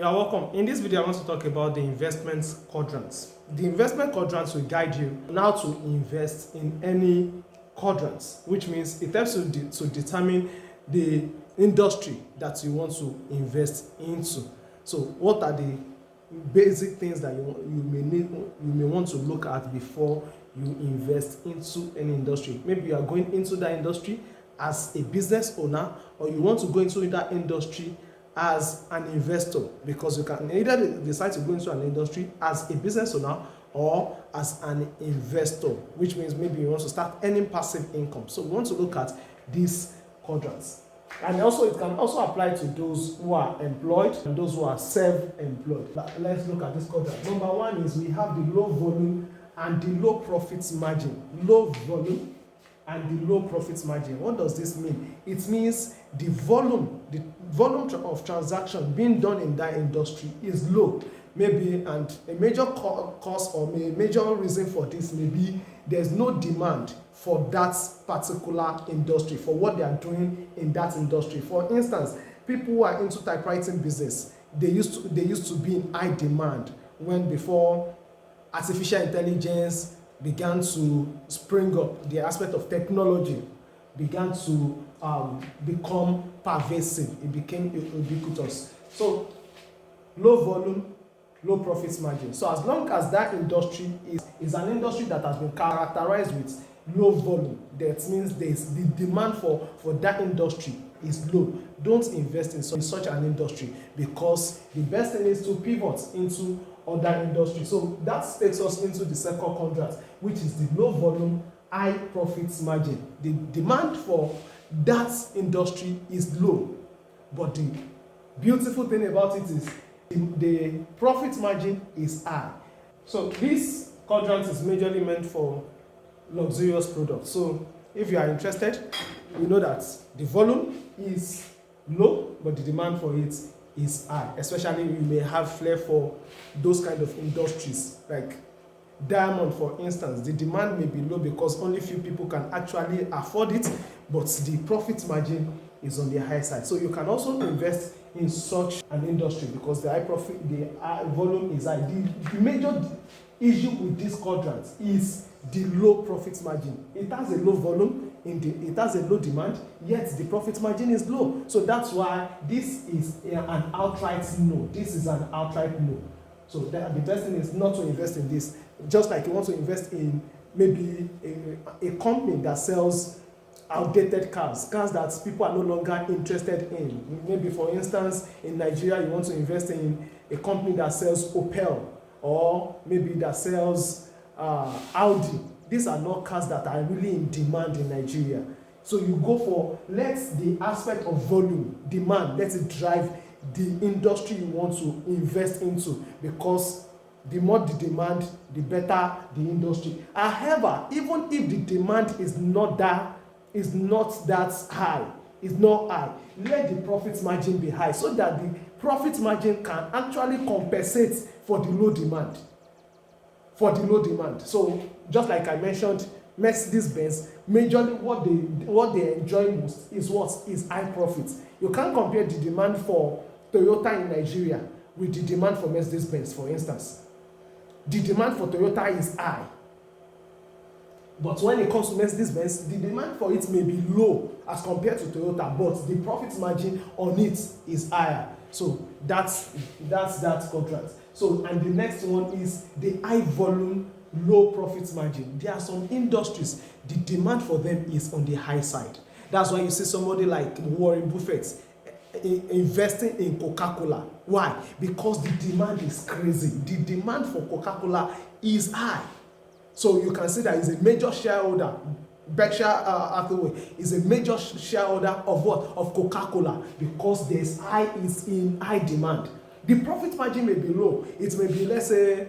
You're welcome. In this video, I want to talk about the investment quadrants. The investment quadrants will guide you on how to invest in any quadrants, which means it helps you to determine the industry that you want to invest into. So, what are the basic things that you may want to look at before you invest into any industry? Maybe you are going into that industry as a business owner, or you want to go into that industry as an investor, because you can either decide to go into an industry as a business owner or as an investor, which means maybe you want to start earning passive income. So we want to look at these quadrants. And also it can also apply to those who are employed and those who are self-employed. Let's look at this quadrant. Number one is we have the low volume and the low profit margin. Low volume and the low profit margin. What does this mean? It means the volume of transaction being done in that industry is low. Maybe, and a major cause or a major reason for this may be there's no demand for that particular industry, for what they are doing in that industry. For instance, people who are into typewriting business, they used to be in high demand before artificial intelligence began to spring up, the aspect of technology began to become pervasive. It became ubiquitous. So low volume, low profit margin. So as long as that industry is an industry that has been characterized with low volume, that means the demand for that industry is low. Don't invest in such an industry, because the best thing is to pivot into other industry. So that takes us into the second quadrant, which is the low volume, high profit margin. The demand for that industry is low, but the beautiful thing about it is the profit margin is high. So this quadrant is majorly meant for luxurious products. So if you are interested, you know that the volume is low, but the demand for it is high. Especially you may have flair for those kind of industries like diamond, for instance. The demand may be low because only few people can actually afford it, but the profit margin is on the high side. So you can also invest in such an industry because the high volume is high. The major issue with this quadrant is the low profit margin. It has a low volume, it has a low demand, yet the profit margin is low. So that's why this is an outright no. This is an outright no. So the best thing is not to invest in this. Just like you want to invest in maybe a company that sells outdated cars that people are no longer interested in. Maybe, for instance, in Nigeria, you want to invest in a company that sells Opel, or maybe that sells Audi. These are not cars that are really in demand in Nigeria. So you go for, let the aspect of volume, demand, let it drive the industry you want to invest into, because the more the demand, the better the industry. However, even if the demand is not that high, is not high, let the profit margin be high, so that the profit margin can actually compensate for the low demand. So just like I mentioned, Mercedes-Benz, majorly what they enjoy most is high profits. You can't compare the demand for Toyota in Nigeria with the demand for Mercedes-Benz, for instance. The demand for Toyota is high, but when it comes to Mercedes-Benz, the demand for it may be low as compared to Toyota, but the profit margin on it is higher. So that's that quadrant. So, and the next one is the high volume, low profit margin. There are some industries, the demand for them is on the high side. That's why you see somebody like Warren Buffett investing in Coca-Cola. Why? Because the demand is crazy. The demand for Coca-Cola is high. So you can see that he's a major shareholder. Berkshire Hathaway is a major shareholder of what? Of Coca-Cola, because is in high demand. The profit margin may be low. It may be, let's say,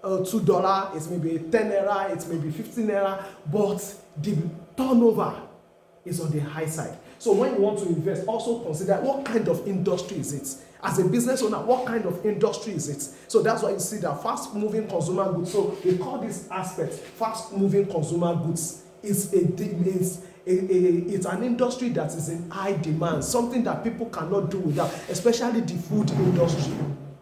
$2, it may be 10 naira, it may be 15 naira, but the turnover is on the high side. So when you want to invest, also consider what kind of industry is it. As a business owner, what kind of industry is it? So that's why you see that fast-moving consumer goods. So we call this aspect fast-moving consumer goods. It's an industry that is in high demand, something that people cannot do without, especially the food industry.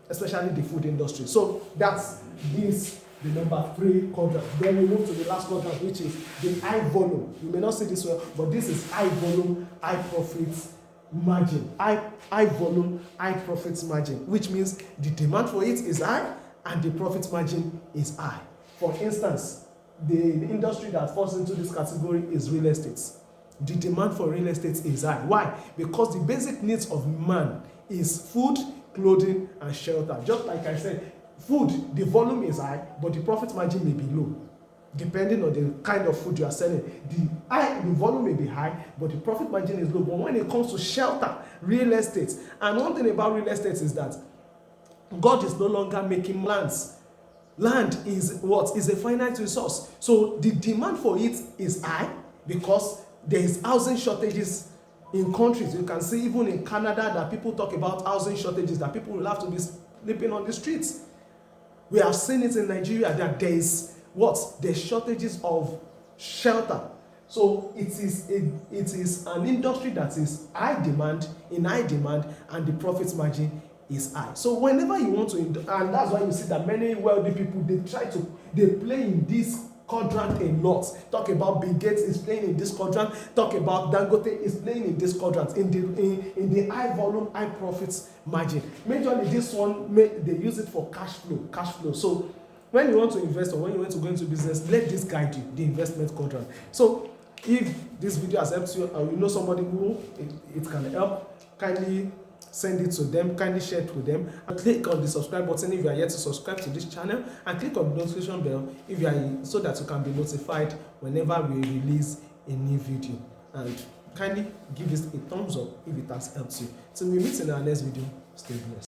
especially the food industry. So that's this, the number 3 quadrant. Then we move to the last quadrant, which is the high volume. You may not see this well, but this is high volume, high profits margin. High volume, high profits margin, which means the demand for it is high and the profit margin is high. For instance, the industry that falls into this category is real estate. The demand for real estate is high. Why? Because the basic needs of man is food, clothing, and shelter. Just like I said, food, the volume is high, but the profit margin may be low, depending on the kind of food you are selling. The volume may be high, but the profit margin is low. But when it comes to shelter, real estate, and one thing about real estate is that God is no longer making lands. Land is what? Is a finite resource. So the demand for it is high because there is housing shortages in countries. You can see even in Canada that people talk about housing shortages, that people will have to be sleeping on the streets. We have seen it in Nigeria that there is what? There's shortages of shelter. So it is an industry that is high demand, and the profit margin is high. So whenever you want to, and that's why you see that many wealthy people, they play in this quadrant a lot. Talk about Bill Gates is playing in this quadrant. Talk about Dangote is playing in this quadrant, in the high volume, high profits margin. Majorly this one, they use it for cash flow. So when you want to invest or when you want to go into business, let this guide you, the investment quadrant. So if this video has helped you, or you know somebody who it can help, kindly send it to them, kindly share it with them, and click on the subscribe button if you are yet to subscribe to this channel, and click on the notification bell if you are, so that you can be notified whenever we release a new video. And kindly give this a thumbs up if it has helped you. Till we meet in our next video, stay blessed.